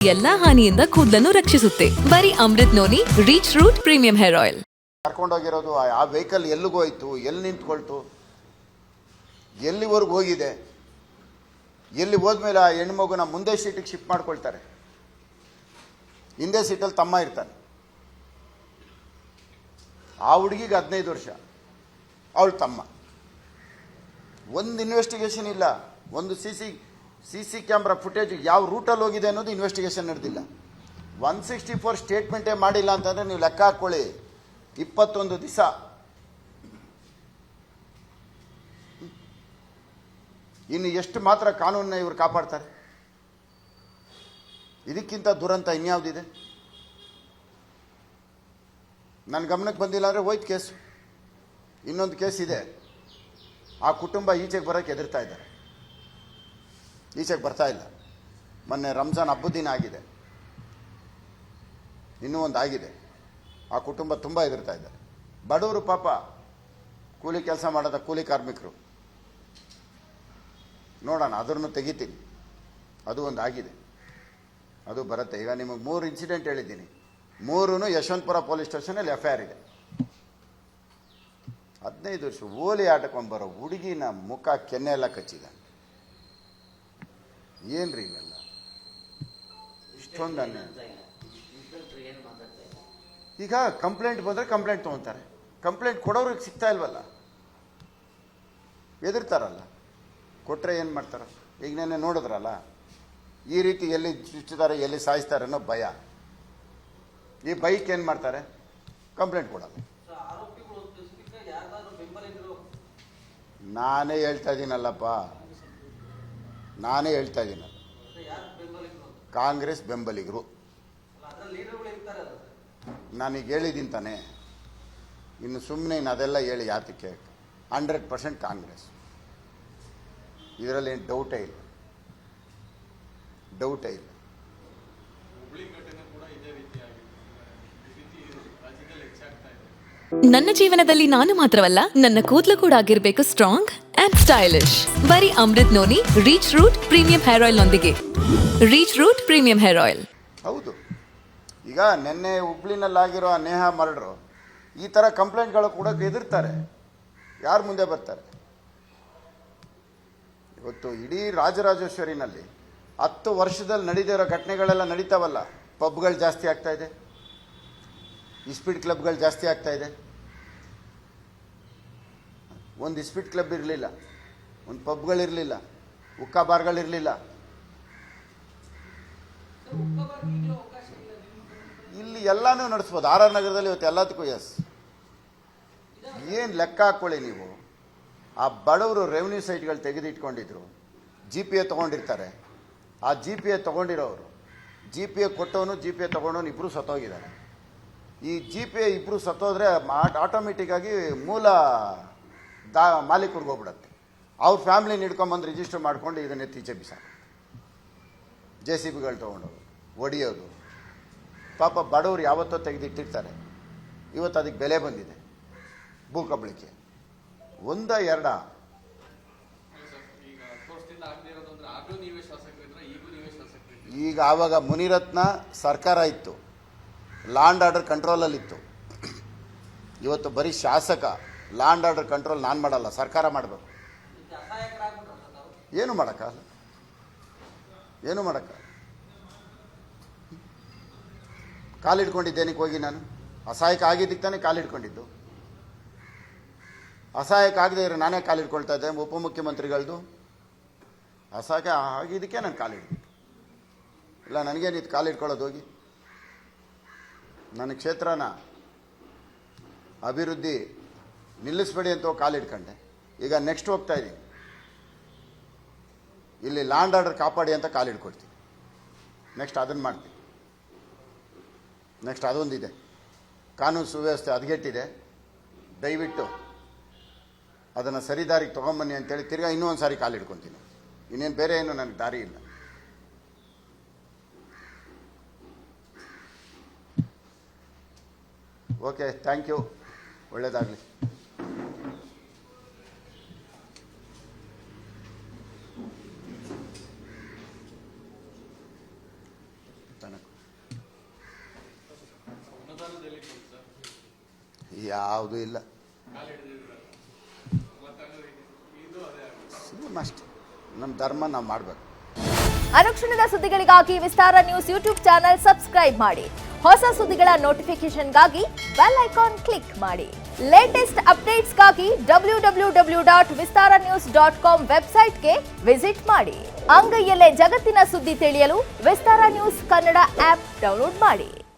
ಎಲ್ಲಾ ಹಾನಿಯಿಂದ ಕೂದಲನ್ನು ರಕ್ಷಿಸುತ್ತೆ. ಬರೀ Amrut Noni reach root premium hair oil. ಕರ್ಕೊಂಡೋಗಿರೋದು ಆ ವೆಹಿಕಲ್ ಎಲ್ಲಿಗೋಯ್ತು, ಎಲ್ಲಿ ನಿಂತ್ಕೊಳ್ತು, ಎಲ್ಲಿವರೆಗೂ ಹೋಗಿದೆ, ಎಲ್ಲಿ ಹೋದ್ಮೇಲೆ ಆ ಹೆಣ್ಮಗುನ ಮುಂದೆ ಸೀಟಿಗೆ ಶಿಫ್ಟ್ ಮಾಡ್ಕೊಳ್ತಾರೆ. ಹಿಂದೆ ಸೀಟಲ್ಲಿ ತಮ್ಮ ಇರ್ತಾನೆ. ಆ ಹುಡುಗಿಗೆ 15 ವರ್ಷ, ಅವಳು ತಮ್ಮ. ಒಂದು ಇನ್ವೆಸ್ಟಿಗೇಷನ್ ಇಲ್ಲ, ಒಂದು ಸಿ ಸಿ ಕ್ಯಾಮ್ರಾ ಫುಟೇಜ್ ಯಾವ ರೂಟಲ್ಲಿ ಹೋಗಿದೆ ಅನ್ನೋದು ಇನ್ವೆಸ್ಟಿಗೇಷನ್ ನಡೆದಿಲ್ಲ. 164 ಸ್ಟೇಟ್ಮೆಂಟೇ ಮಾಡಿಲ್ಲ ಅಂತಂದರೆ ನೀವು ಲೆಕ್ಕ ಹಾಕ್ಕೊಳ್ಳಿ, 21 ದಿವಸ. ಇನ್ನು ಎಷ್ಟು ಮಾತ್ರ ಕಾನೂನನ್ನ ಇವರು ಕಾಪಾಡ್ತಾರೆ? ಇದಕ್ಕಿಂತ ದುರಂತ ಇನ್ಯಾವುದಿದೆ? ನನ್ನ ಗಮನಕ್ಕೆ ಬಂದಿಲ್ಲ ಅಂದರೆ ಹೋಯ್ತು ಕೇಸು. ಇನ್ನೊಂದು ಕೇಸ್ ಇದೆ, ಆ ಕುಟುಂಬ ಈಚೆಗೆ ಬರೋಕ್ಕೆ ಹೆದರ್ತಾ ಇದ್ದಾರೆ, ಈಚೆಗೆ ಬರ್ತಾ ಇಲ್ಲ. ಮೊನ್ನೆ ರಂಜಾನ್ ಹಬ್ಬದ ದಿನ ಆಗಿದೆ, ಇನ್ನೂ ಒಂದು ಆಗಿದೆ. ಆ ಕುಟುಂಬ ತುಂಬ ಹೆದರ್ತಾ ಇದ್ದಾರೆ. ಬಡವರು ಪಾಪ, ಕೂಲಿ ಕೆಲಸ ಮಾಡೋದ ಕೂಲಿ ಕಾರ್ಮಿಕರು. ನೋಡೋಣ, ಅದನ್ನು ತೆಗಿತೀನಿ. ಅದು ಒಂದು ಆಗಿದೆ, ಅದು ಬರುತ್ತೆ. ಈಗ ನಿಮಗೆ 3 ಇನ್ಸಿಡೆಂಟ್ ಹೇಳಿದ್ದೀನಿ, 3 ಯಶವಂತಪುರ ಪೊಲೀಸ್ ಸ್ಟೇಷನಲ್ಲಿ FIR ಇದೆ. 15 ವರ್ಷ ಓಲಿ ಆಟಕೊಂಬರೋ ಹುಡುಗಿನ ಮುಖ ಕೆನ್ನೆ ಎಲ್ಲ ಕಚ್ಚಿದ. ಏನ್ರಿ ಇವೆಲ್ಲ? ಇಷ್ಟೊಂದು ಈಗ ಕಂಪ್ಲೇಂಟ್ ಬಂದರೆ ಕಂಪ್ಲೇಂಟ್ ತೊಗೊತಾರೆ, ಕಂಪ್ಲೇಂಟ್ ಕೊಡೋರಿಗೆ ಸಿಗ್ತಾ ಇಲ್ವಲ್ಲ, ಎದುರ್ತಾರಲ್ಲ. ಕೊಟ್ಟರೆ ಏನು ಮಾಡ್ತಾರೆ? ಈಗ ನೆನ್ನೆ ನೋಡಿದ್ರಲ್ಲ, ಈ ರೀತಿ ಎಲ್ಲಿ ಚುಚ್ಚುತ್ತಾರೆ, ಎಲ್ಲಿ ಸಾಯಿಸ್ತಾರೆ ಅನ್ನೋ ಭಯ. ಈ ಬೈಕ್ ಏನು ಮಾಡ್ತಾರೆ? ಕಂಪ್ಲೇಂಟ್ ಕೊಡಲ್ಲ. ನಾನೇ ಹೇಳ್ತಾ ಇದ್ದೀನಲ್ಲಪ್ಪ, ನಾನೇ ಹೇಳ್ತಾ ಇದ್ದೀನಲ್ಲ, ಕಾಂಗ್ರೆಸ್ ಬೆಂಬಲಿಗರು. ನಾನೀಗ ಹೇಳಿದ್ದೀನಿ ತಾನೆ, ಇನ್ನು ಸುಮ್ಮನೆ ಅದೆಲ್ಲ ಹೇಳಿ ಯಾತಕ್ಕೆ? 100% ಕಾಂಗ್ರೆಸ್, ಇದರಲ್ಲಿ ಏನು ಡೌಟೇ ಇಲ್ಲ, ಡೌಟೇ ಇಲ್ಲ. ನನ್ನ ಜೀವನದಲ್ಲಿ ನಾನು ಮಾತ್ರವಲ್ಲ, ನನ್ನ ಕೂದಲು ಕೂಡ ಆಗಿರ್ಬೇಕು ಸ್ಟ್ರಾಂಗ್ ಅಂಡ್ ಸ್ಟೈಲಿಶ್. ಬರೀ Amrut Noni reach root premium hair oil ನೊಂದಿಗೆ. Reach root premium hair oil. ಹೌದು, ಈಗ ನಿನ್ನೆ ಹುಬ್ಳಿನಲ್ಲಾಗಿರೋ ನೇಹಾ ಮರ್ಡ್ರು, ಈ ಥರ ಕಂಪ್ಲೇಂಟ್ಗಳು ಕೂಡ ಎದುರ್ತಾರೆ. ಯಾರು ಮುಂದೆ ಬರ್ತಾರೆ? ಇವತ್ತು ಇಡೀ ರಾಜರಾಜೇಶ್ವರಿನಲ್ಲಿ 10 ವರ್ಷದಲ್ಲಿ ನಡೀತಿರೋ ಘಟನೆಗಳೆಲ್ಲ ನಡೀತಾವಲ್ಲ. ಪಬ್ಗಳು ಜಾಸ್ತಿ ಆಗ್ತಾ ಇದೆ, ಇಸ್ಪೀಟ್ ಕ್ಲಬ್ಗಳು ಜಾಸ್ತಿ ಆಗ್ತಾ ಇದೆ. ಒಂದು ಇಸ್ಪೀಟ್ ಕ್ಲಬ್ ಇರಲಿಲ್ಲ, ಒಂದು ಪಬ್ಗಳಿರಲಿಲ್ಲ, ಉಕ್ಕಾ ಬಾರ್ಗಳಿರಲಿಲ್ಲ. ಇಲ್ಲಿ ಎಲ್ಲನೂ ನಡೆಸ್ಬೋದು. RR ನಗರದಲ್ಲಿ ಇವತ್ತು ಎಲ್ಲದಕ್ಕೂ ಎಸ್. ಏನು ಲೆಕ್ಕ ಹಾಕ್ಕೊಳ್ಳಿ ನೀವು. ಆ ಬಡವರು ರೆವಿನ್ಯೂ ಸೈಟ್ಗಳು ತೆಗೆದಿಟ್ಕೊಂಡಿದ್ರು, GPA ತೊಗೊಂಡಿರ್ತಾರೆ. ಆ GPA ತೊಗೊಂಡಿರೋರು, GPA ಕೊಟ್ಟವನು GPA ತೊಗೊಂಡವನು ಇಬ್ಬರು ಸತ್ತೋಗಿದ್ದಾರೆ. ಈ GPA ಇಬ್ಬರು ಸತ್ತೋದ್ರೆ ಆಟೋಮೆಟಿಕ್ಕಾಗಿ ಮೂಲ ಮಾಲೀಕರಿಗೆ ಹೋಗ್ಬಿಡತ್ತೆ. ಅವ್ರ ಫ್ಯಾಮ್ಲಿನ ಹಿಡ್ಕೊಂಬಂದು ರಿಜಿಸ್ಟರ್ ಮಾಡ್ಕೊಂಡು ಇದನ್ನ ಎತ್ತೀಚೆ ಬಿಸಾಕ, JCBಗಳು ತೊಗೊಂಡೋರು ಹೊಡಿಯೋದು. ಪಾಪ ಬಡವರು ಯಾವತ್ತೋ ತೆಗೆದಿಟ್ಟಿರ್ತಾರೆ, ಇವತ್ತು ಅದಕ್ಕೆ ಬೆಲೆ ಬಂದಿದೆ. ಭೂ ಕಬಳಿಕೆ ಒಂದ ಎರಡ? ಈಗ ಆವಾಗ ಮುನಿರತ್ನ ಸರ್ಕಾರ ಇತ್ತು, ಲಾ ಆ್ಯಂಡ್ ಆರ್ಡರ್ ಕಂಟ್ರೋಲಲ್ಲಿತ್ತು. ಇವತ್ತು ಬರೀ ಶಾಸಕ. ಲಾ ಆ್ಯಂಡ್ ಆರ್ಡರ್ ಕಂಟ್ರೋಲ್ ನಾನು ಮಾಡಲ್ಲ, ಸರ್ಕಾರ ಮಾಡಬೇಕು. ಏನು ಮಾಡೋಕ್ಕಾಗಲ್ಲ, ಏನು ಮಾಡೋಕ್ಕ. ಕಾಲಿಡ್ಕೊಂಡಿದ್ದೇನಕ್ಕೆ ಹೋಗಿ ನಾನು? ಅಸಹಾಯಕ ಆಗಿದ್ದಕ್ಕೆ ತಾನೇ ಕಾಲಿಡ್ಕೊಂಡಿದ್ದು. ಅಸಹಾಯಕ ಆಗದೆ ಇರೋ ನಾನೇ ಕಾಲಿಡ್ಕೊಳ್ತಾ ಇದ್ದೆ. ಉಪಮುಖ್ಯಮಂತ್ರಿಗಳದು ಅಸಹಾಯಕ ಆಗಿದ್ದಕ್ಕೆ ನಾನು ಕಾಲಿಡ್ತೀನಿ. ಇಲ್ಲ ನನಗೇನಿತ್ತು ಕಾಲಿಡ್ಕೊಳ್ಳೋದು? ಹೋಗಿ ನನ್ನ ಕ್ಷೇತ್ರನ ಅಭಿವೃದ್ಧಿ ನಿಲ್ಲಿಸ್ಬೇಡಿ ಅಂತ ಕಾಲಿಡ್ಕೊಂಡೆ. ಈಗ ನೆಕ್ಸ್ಟ್ ಹೋಗ್ತಾ ಇದ್ದೀನಿ, ಇಲ್ಲಿ ಲಾ ಆ್ಯಂಡ್ ಆರ್ಡರ್ ಕಾಪಾಡಿ ಅಂತ ಕಾಲಿಡ್ಕೊಡ್ತೀನಿ. ನೆಕ್ಸ್ಟ್ ಅದನ್ನು ಮಾಡ್ತೀನಿ. ನೆಕ್ಸ್ಟ್ ಅದೊಂದಿದೆ, ಕಾನೂನು ಸುವ್ಯವಸ್ಥೆ ಹದಗೆಟ್ಟಿದೆ, ದಯವಿಟ್ಟು ಅದನ್ನು ಸರಿದಾರಿಗೆ ತೊಗೊಂಬನ್ನಿ ಅಂತೇಳಿ ತಿರ್ಗಾ ಇನ್ನೂ ಒಂದು ಸಾರಿ ಕಾಲಿಡ್ಕೊತೀನಿ. ಇನ್ನೇನು ಬೇರೆ ಏನು ನನಗೆ ದಾರಿ ಇಲ್ಲ. ಓಕೆ, ಥ್ಯಾಂಕ್ ಯು, ಒಳ್ಳೆಯದಾಗಲಿ. ಯಾವುದೂ ಇಲ್ಲ, ಅಷ್ಟೇ. ನಮ್ಮ ಧರ್ಮ ನಾವು ಮಾಡಬೇಕು. ಅನುಕ್ಷಣದ ಸುದ್ದಿಗಳಿಗಾಗಿ ವಿಸ್ತಾರ ನ್ಯೂಸ್ ಯೂಟ್ಯೂಬ್ ಚಾನೆಲ್ ಸಬ್ಸ್ಕ್ರೈಬ್ ಮಾಡಿ. ಹೊಸ ಸುದ್ದಿಗಳ ನೋಟಿಫಿಕೇಶನ್ಗಾಗಿ ಬೆಲ್ ಐಕಾನ್ ಕ್ಲಿಕ್ ಮಾಡಿ. ಲೇಟೆಸ್ಟ್ ಅಪ್ಡೇಟ್ಸ್ಗಾಗಿ www.vistaranews.com ವೆಬ್ಸೈಟ್ಗೆ ವಿಸಿಟ್ ಮಾಡಿ. ಅಂಗೈಯಲ್ಲೇ ಜಗತ್ತಿನ ಸುದ್ದಿ ತಿಳಿಯಲು ವಿಸ್ತಾರ ನ್ಯೂಸ್ ಕನ್ನಡ ಆಪ್ ಡೌನ್ಲೋಡ್ ಮಾಡಿ.